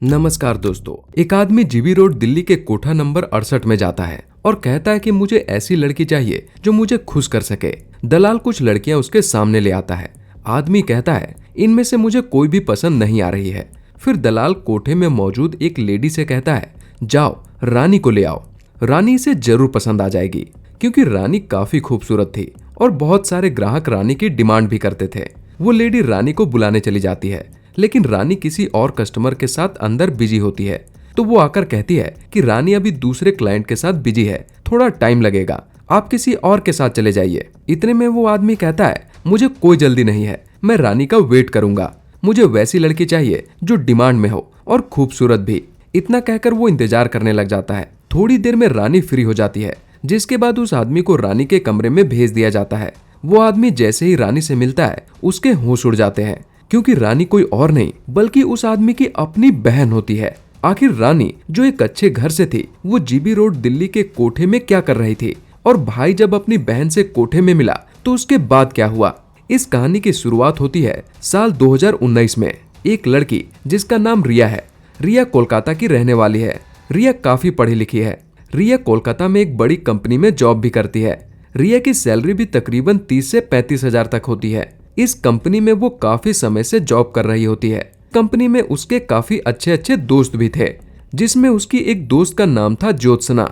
नमस्कार दोस्तों। एक आदमी जीबी रोड दिल्ली के कोठा नंबर 68 में जाता है और कहता है कि मुझे ऐसी लड़की चाहिए जो मुझे खुश कर सके। दलाल कुछ लड़कियां उसके सामने ले आता है। आदमी कहता है इनमें से मुझे कोई भी पसंद नहीं आ रही है। फिर दलाल कोठे में मौजूद एक लेडी से कहता है, जाओ रानी को ले आओ। रानी इसे जरूर पसंद आ जाएगी क्योंकि रानी काफी खूबसूरत थी और बहुत सारे ग्राहक रानी की डिमांड भी करते थे। वो लेडी रानी को बुलाने चली जाती है, लेकिन रानी किसी और कस्टमर के साथ अंदर बिजी होती है। तो वो आकर कहती है कि रानी अभी दूसरे क्लाइंट के साथ बिजी है, थोड़ा टाइम लगेगा, आप किसी और के साथ चले जाइए। इतने में वो आदमी कहता है, मुझे कोई जल्दी नहीं है, मैं रानी का वेट करूंगा। मुझे वैसी लड़की चाहिए जो डिमांड में हो और खूबसूरत भी। इतना कहकर वो इंतजार करने लग जाता है। थोड़ी देर में रानी फ्री हो जाती है, जिसके बाद उस आदमी को रानी के कमरे में भेज दिया जाता है। वो आदमी जैसे ही रानी से मिलता है, उसके होश उड़ जाते हैं क्योंकि रानी कोई और नहीं बल्कि उस आदमी की अपनी बहन होती है। आखिर रानी जो एक अच्छे घर से थी, वो जीबी रोड दिल्ली के कोठे में क्या कर रही थी, और भाई जब अपनी बहन से कोठे में मिला तो उसके बाद क्या हुआ। इस कहानी की शुरुआत होती है साल 2019 में। एक लड़की जिसका नाम रिया है। रिया कोलकाता की रहने वाली है। रिया काफी पढ़ी लिखी है। रिया कोलकाता में एक बड़ी कंपनी में जॉब भी करती है। रिया की सैलरी भी तकरीबन 30 से 35 हजार तक होती है। इस कंपनी में वो काफी समय से जॉब कर रही होती है। कंपनी में उसके काफी अच्छे अच्छे दोस्त भी थे, जिसमें उसकी एक दोस्त का नाम था ज्योत्सना।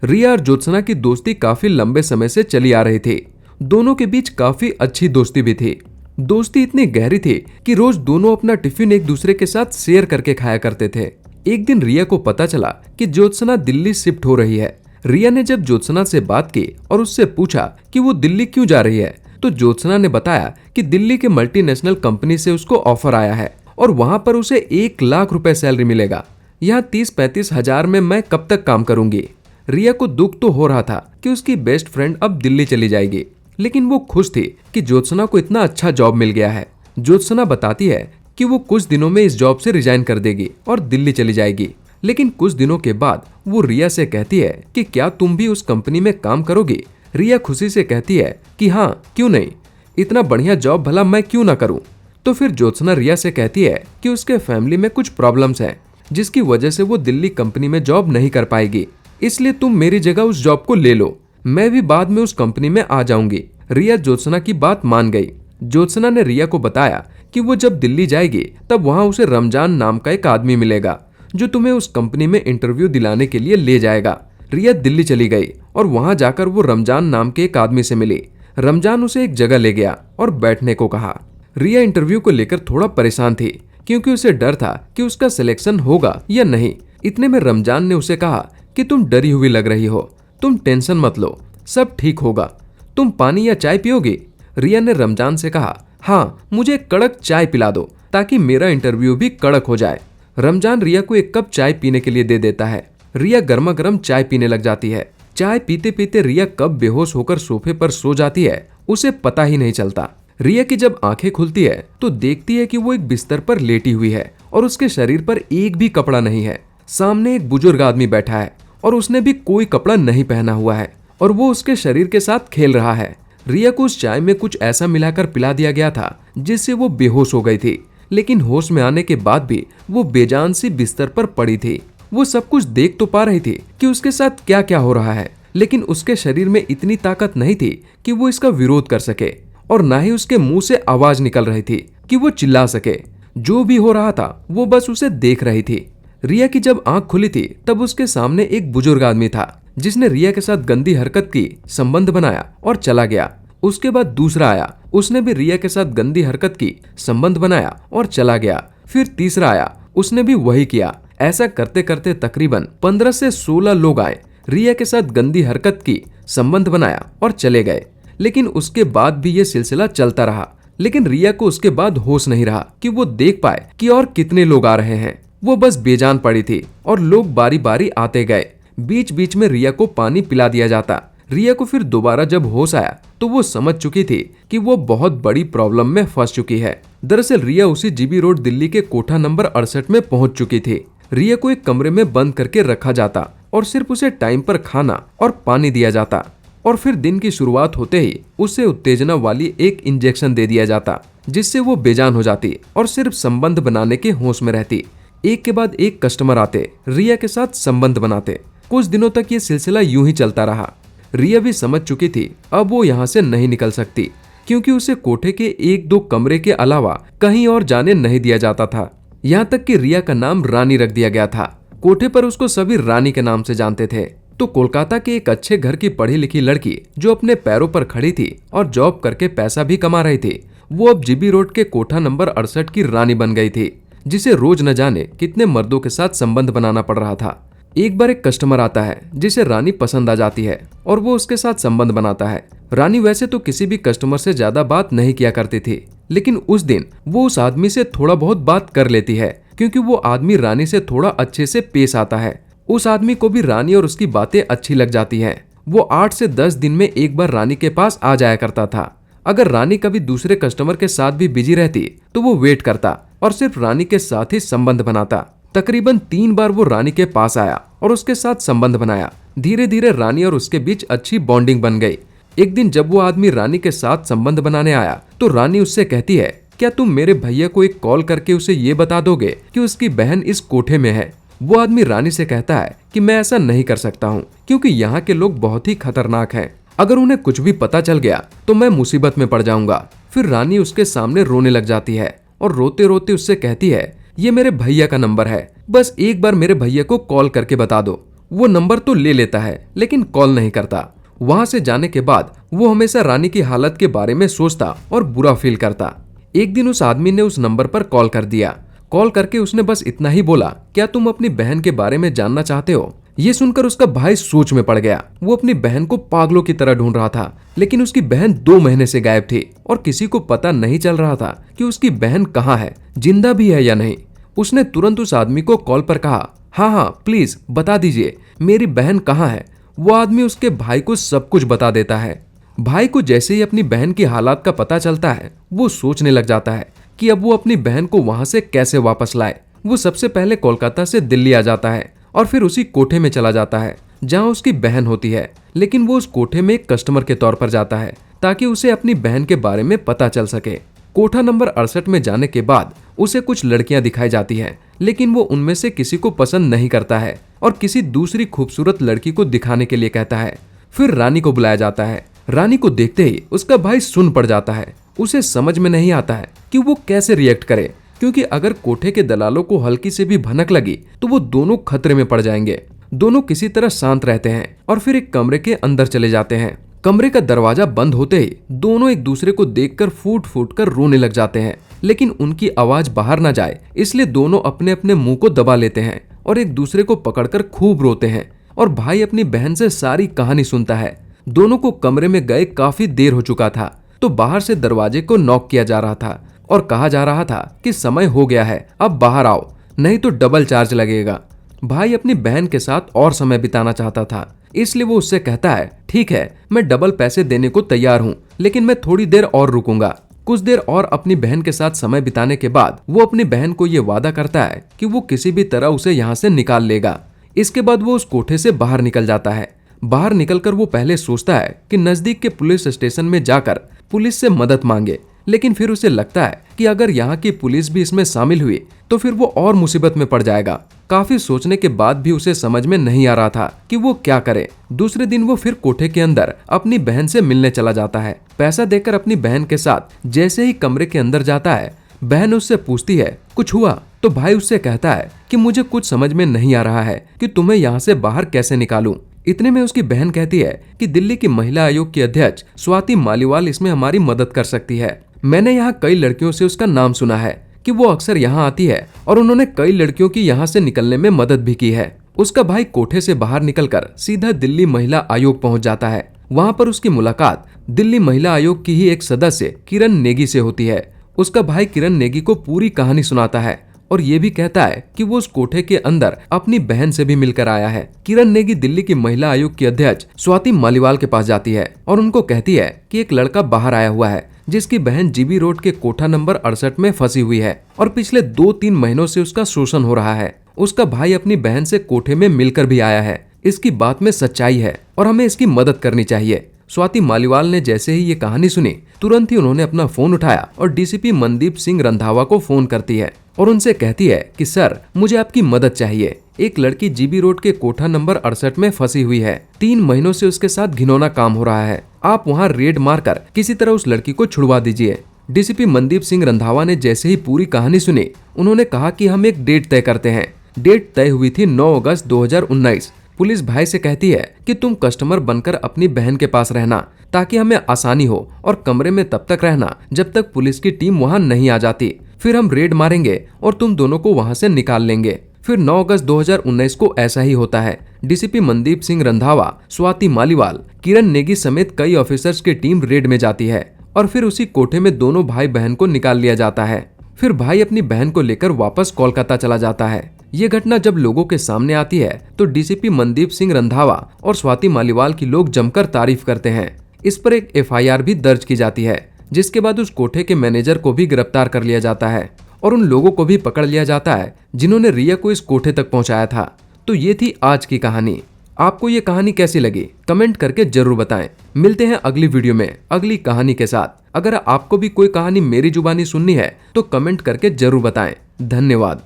रिया और ज्योत्सना की दोस्ती काफी लंबे समय से चली आ रही थी। दोनों के बीच काफी अच्छी दोस्ती भी थी। दोस्ती इतनी गहरी थी कि रोज दोनों अपना टिफिन एक दूसरे के साथ शेयर करके खाया करते थे। एक दिन रिया को पता चला कि ज्योत्सना दिल्ली शिफ्ट हो रही है। रिया ने जब ज्योत्सना से बात की और उससे पूछा कि वो दिल्ली क्यों जा रही है, तो ज्योत्सना ने बताया कि दिल्ली के मल्टीनेशनल कंपनी से उसको ऑफर आया है और वहां पर उसे 1 लाख रुपए सैलरी मिलेगा। यहाँ 30-35 हजार में मैं कब तक काम करूंगी। रिया को दुख तो हो रहा था कि उसकी बेस्ट फ्रेंड अब दिल्ली चली जाएगी, लेकिन वो खुश थी कि ज्योत्सना को इतना अच्छा जॉब मिल गया है। ज्योत्सना बताती है कि वो कुछ दिनों में इस जॉब से रिजाइन कर देगी और दिल्ली चली जाएगी। लेकिन कुछ दिनों के बाद वो रिया से कहती है कि क्या तुम भी उस कंपनी में काम करोगी। रिया खुशी से कहती है कि हाँ, क्यों नहीं, इतना बढ़िया जॉब भला मैं क्यों ना करूं। तो फिर ज्योत्सना रिया से कहती है कि उसके फैमिली में कुछ प्रॉब्लम्स हैं, जिसकी वजह से वो दिल्ली कंपनी में जॉब नहीं कर पाएगी, इसलिए तुम मेरी जगह उस जॉब को ले लो, मैं भी बाद में उस कंपनी में आ जाऊंगी। रिया ज्योत्सना की बात मान गई। ज्योत्सना ने रिया को बताया कि वो जब दिल्ली जाएगी तब वहां उसे रमजान नाम का एक आदमी मिलेगा जो तुम्हें उस कंपनी में इंटरव्यू दिलाने के लिए ले जाएगा। रिया दिल्ली चली गई और वहां जाकर वो रमजान नाम के एक आदमी से मिली। रमजान उसे एक जगह ले गया और बैठने को कहा। रिया इंटरव्यू को लेकर थोड़ा परेशान थी क्योंकि उसे डर था कि उसका सिलेक्शन होगा या नहीं। इतने में रमजान ने उसे कहा कि तुम डरी हुई लग रही हो, तुम टेंशन मत लो, सब ठीक होगा, तुम पानी या चाय पियोगी। रिया ने रमजान से कहा, हाँ, मुझे कड़क चाय पिला दो ताकि मेरा इंटरव्यू भी कड़क हो जाए। रमजान रिया को एक कप चाय पीने के लिए दे देता है। रिया गर्मा गर्म चाय पीने लग जाती है। चाय पीते पीते रिया कब बेहोश होकर सोफे पर सो जाती है उसे पता ही नहीं चलता। रिया की जब आंखें खुलती है तो देखती है कि वो एक बिस्तर पर लेटी हुई है और उसके शरीर पर एक भी कपड़ा नहीं है। सामने एक बुजुर्ग आदमी बैठा है और उसने भी कोई कपड़ा नहीं पहना हुआ है और वो उसके शरीर के साथ खेल रहा है। रिया को उस चाय में कुछ ऐसा मिलाकर पिला दिया गया था जिससे वो बेहोश हो गई थी, लेकिन होश में आने के बाद भी वो बेजान सी बिस्तर पर पड़ी थी। वो सब कुछ देख तो पा रही थी कि उसके साथ क्या क्या हो रहा है, लेकिन उसके शरीर में इतनी ताकत नहीं थी कि वो इसका विरोध कर सके और ना ही उसके मुंह से आवाज निकल रही थी कि वो चिल्ला सके। जो भी हो रहा था वो बस उसे देख रही थी। रिया की जब आंख खुली थी तब उसके सामने एक बुजुर्ग आदमी था जिसने रिया के साथ गंदी हरकत की, संबंध बनाया और चला गया। उसके बाद दूसरा आया, उसने भी रिया के साथ गंदी हरकत की, संबंध बनाया और चला गया। फिर तीसरा आया, उसने भी वही किया। ऐसा करते करते तकरीबन 15 से 16 लोग आए, रिया के साथ गंदी हरकत की, संबंध बनाया और चले गए। लेकिन उसके बाद भी ये सिलसिला चलता रहा। लेकिन रिया को उसके बाद होश नहीं रहा कि वो देख पाए कि और कितने लोग आ रहे हैं। वो बस बेजान पड़ी थी और लोग बारी बारी आते गए। बीच बीच में रिया को पानी पिला दिया जाता। रिया को फिर दोबारा जब होश आया तो वो समझ चुकी थी कि वो बहुत बड़ी प्रॉब्लम में फंस चुकी है। दरअसल रिया उसी जीबी रोड दिल्ली के कोठा नंबर 68 में पहुंच चुकी थी। रिया को एक कमरे में बंद करके रखा जाता और सिर्फ उसे टाइम पर खाना और पानी दिया जाता और फिर दिन की शुरुआत होते ही उसे उत्तेजना वाली एक इंजेक्शन दे दिया जाता जिससे वो बेजान हो जाती और सिर्फ संबंध बनाने के होश में रहती। एक के बाद एक कस्टमर आते, रिया के साथ संबंध बनाते। कुछ दिनों तक ये सिलसिला यूं ही चलता रहा। रिया भी समझ चुकी थी अब वो यहाँ से नहीं निकल सकती, क्योंकि उसे कोठे के 1-2 कमरे के अलावा कहीं और जाने नहीं दिया जाता था। यहाँ तक कि रिया का नाम रानी रख दिया गया था। कोठे पर उसको सभी रानी के नाम से जानते थे। तो कोलकाता के एक अच्छे घर की पढ़ी लिखी लड़की जो अपने पैरों पर खड़ी थी और जॉब करके पैसा भी कमा रही थी, वो अब जीबी रोड के कोठा नंबर 68 की रानी बन गई थी, जिसे रोज न जाने कितने मर्दों के साथ संबंध बनाना पड़ रहा था। एक बार एक कस्टमर आता है जिसे रानी पसंद आ जाती है और वो उसके साथ संबंध बनाता है। रानी वैसे तो किसी भी कस्टमर से ज्यादा बात नहीं किया करती थी, लेकिन उस दिन वो उस आदमी से थोड़ा बहुत बात कर लेती है, क्योंकि वो आदमी रानी से थोड़ा अच्छे से पेश आता है। उस आदमी को भी रानी और उसकी बातें अच्छी लग जाती हैं। वो 8 से 10 दिन में एक बार रानी के पास आ जाया करता था। अगर रानी कभी दूसरे कस्टमर के साथ भी बिजी रहती तो वो वेट करता और सिर्फ रानी के साथ ही संबंध बनाता। तकरीबन 3 बार वो रानी के पास आया और उसके साथ संबंध बनाया। धीरे धीरे रानी और उसके बीच अच्छी बॉन्डिंग बन गई। एक दिन जब वो आदमी रानी के साथ संबंध बनाने आया तो रानी उससे कहती है, क्या तुम मेरे भैया को एक कॉल करके उसे ये बता दोगे कि उसकी बहन इस कोठे में है। वो आदमी रानी से कहता है कि मैं ऐसा नहीं कर सकता हूँ, क्योंकि यहाँ के लोग बहुत ही खतरनाक हैं। अगर उन्हें कुछ भी पता चल गया तो मैं मुसीबत में पड़ जाऊंगा। फिर रानी उसके सामने रोने लग जाती है और रोते रोते उससे कहती है, ये मेरे भैया का नंबर है, बस एक बार मेरे भैया को कॉल करके बता दो। वो नंबर तो ले लेता है लेकिन कॉल नहीं करता। वहां से जाने के बाद वो हमेशा रानी की हालत के बारे में सोचता और बुरा फील करता। एक दिन उस आदमी ने उस नंबर पर कॉल कर दिया। कॉल करके उसने बस इतना ही बोला, क्या तुम अपनी बहन के बारे में जानना चाहते हो। ये सुनकर उसका भाई सोच में पड़ गया। वो अपनी बहन को पागलों की तरह ढूंढ रहा था, लेकिन उसकी बहन 2 महीने से गायब थी और किसी को पता नहीं चल रहा था कि उसकी बहन कहाँ है, जिंदा भी है या नहीं। उसने तुरंत उस आदमी को कॉल पर कहा, हाँ प्लीज बता दीजिए मेरी बहन कहाँ है। वो आदमी उसके भाई को सब कुछ बता देता है। भाई को जैसे ही अपनी बहन की हालात का पता चलता है, वो सोचने लग जाता है कि अब वो अपनी बहन को वहां से कैसे वापस लाए। वो सबसे पहले कोलकाता से दिल्ली आ जाता है और फिर उसी कोठे में चला जाता है जहां उसकी बहन होती है, लेकिन वो उस कोठे में एक कस्टमर के तौर पर जाता है ताकि उसे अपनी बहन के बारे में पता चल सके। कोठा नंबर 68 में जाने के बाद उसे कुछ लड़कियां दिखाई जाती हैं, लेकिन वो उनमें से किसी को पसंद नहीं करता है और किसी दूसरी खूबसूरत लड़की को दिखाने के लिए कहता है। फिर रानी को बुलाया जाता है। रानी को देखते ही उसका भाई सुन पड़ जाता है। उसे समझ में नहीं आता है कि वो कैसे रिएक्ट करे, क्योंकि अगर कोठे के दलालों को हल्की से भी भनक लगी तो वो दोनों खतरे में पड़ जाएंगे। दोनों किसी तरह शांत रहते हैं और फिर एक कमरे के अंदर चले जाते हैं। कमरे का दरवाजा बंद होते ही दोनों एक दूसरे को देखकर फूट फूट कर रोने लग जाते हैं, लेकिन उनकी आवाज बाहर ना जाए इसलिए दोनों अपने अपने मुंह को दबा लेते हैं और एक दूसरे को पकड़कर खूब रोते हैं। और भाई अपनी बहन से सारी कहानी सुनता है। दोनों को कमरे में गए काफी देर हो चुका था, तो बाहर से दरवाजे को नॉक किया जा रहा था और कहा जा रहा था कि समय हो गया है, अब बाहर आओ, नहीं तो डबल चार्ज लगेगा। भाई अपनी बहन के साथ और समय बिताना चाहता था, इसलिए वो उससे कहता है, ठीक है मैं डबल पैसे देने को तैयार हूँ, लेकिन मैं थोड़ी देर और रुकूंगा। कुछ देर और अपनी बहन के साथ समय बिताने के बाद वो अपनी बहन को ये वादा करता है कि वो किसी भी तरह उसे यहाँ से निकाल लेगा। इसके बाद वो उस कोठे से बाहर निकल जाता है। बाहर निकलकर वो पहले सोचता है कि नजदीक के पुलिस स्टेशन में जाकर पुलिस से मदद मांगे, लेकिन फिर उसे लगता है कि अगर यहाँ की पुलिस भी इसमें शामिल हुई तो फिर वो और मुसीबत में पड़ जाएगा। काफी सोचने के बाद भी उसे समझ में नहीं आ रहा था कि वो क्या करे। दूसरे दिन वो फिर कोठे के अंदर अपनी बहन से मिलने चला जाता है। पैसा देकर अपनी बहन के साथ जैसे ही कमरे के अंदर जाता है, बहन उससे पूछती है, कुछ हुआ? तो भाई उससे कहता है कि मुझे कुछ समझ में नहीं आ रहा है कि तुम्हें यहाँ से बाहर कैसे निकालूं। इतने में उसकी बहन कहती है कि दिल्ली की महिला आयोग की अध्यक्ष स्वाति मालीवाल इसमें हमारी मदद कर सकती है। मैंने यहाँ कई लड़कियों से उसका नाम सुना है कि वो अक्सर यहाँ आती है और उन्होंने कई लड़कियों की यहाँ से निकलने में मदद भी की है। उसका भाई कोठे से बाहर निकलकर सीधा दिल्ली महिला आयोग पहुंच जाता है। वहाँ पर उसकी मुलाकात दिल्ली महिला आयोग की ही एक सदस्य किरण नेगी से होती है। उसका भाई किरण नेगी को पूरी कहानी सुनाता है और ये भी कहता है कि वो उस कोठे के अंदर अपनी बहन से भी मिलकर आया है। किरण नेगी दिल्ली की महिला आयोग की अध्यक्ष स्वाति मालीवाल के पास जाती है और उनको कहती है कि एक लड़का बाहर आया हुआ है जिसकी बहन जीबी रोड के कोठा नंबर 68 में फंसी हुई है और पिछले 2-3 महीनों से उसका शोषण हो रहा है। उसका भाई अपनी बहन से कोठे में मिलकर भी आया है। इसकी बात में सच्चाई है और हमें इसकी मदद करनी चाहिए। स्वाति मालीवाल ने जैसे ही ये कहानी सुनी, तुरंत ही उन्होंने अपना फोन उठाया और डीसीपी मनदीप सिंह रंधावा को फोन करती है और उनसे कहती है कि सर मुझे आपकी मदद चाहिए। एक लड़की जीबी रोड के कोठा नंबर 68 में फंसी हुई है। 3 महीनों से उसके साथ घिनौना काम हो रहा है। आप वहाँ रेड मारकर किसी तरह उस लड़की को छुड़वा दीजिए। डीसीपी मनदीप सिंह रंधावा ने जैसे ही पूरी कहानी सुनी, उन्होंने कहा कि हम एक डेट तय करते हैं। डेट तय हुई थी 9 अगस्त 2019। पुलिस भाई से कहती है कि तुम कस्टमर बनकर अपनी बहन के पास रहना ताकि हमें आसानी हो, और कमरे में तब तक रहना जब तक पुलिस की टीम वहां नहीं आ जाती। फिर हम रेड मारेंगे और तुम दोनों को वहां से निकाल लेंगे। फिर 9 अगस्त 2019 को ऐसा ही होता है। डीसीपी मनदीप सिंह रंधावा, स्वाति मालीवाल, किरण नेगी समेत कई ऑफिसर्स की टीम रेड में जाती है और फिर उसी कोठे में दोनों भाई बहन को निकाल लिया जाता है। फिर भाई अपनी बहन को लेकर वापस कोलकाता चला जाता है। ये घटना जब लोगों के सामने आती है तो डीसीपी मनदीप सिंह रंधावा और स्वाति मालीवाल की लोग जमकर तारीफ करते हैं। इस पर एक एफआईआर भी दर्ज की जाती है, जिसके बाद उस कोठे के मैनेजर को भी गिरफ्तार कर लिया जाता है और उन लोगों को भी पकड़ लिया जाता है जिन्होंने रिया को इस कोठे तक पहुंचाया था। तो ये थी आज की कहानी। आपको ये कहानी कैसी लगी कमेंट करके जरूर बताएं। मिलते हैं अगली वीडियो में अगली कहानी के साथ। अगर आपको भी कोई कहानी मेरी जुबानी सुननी है तो कमेंट करके जरूर बताएं। धन्यवाद।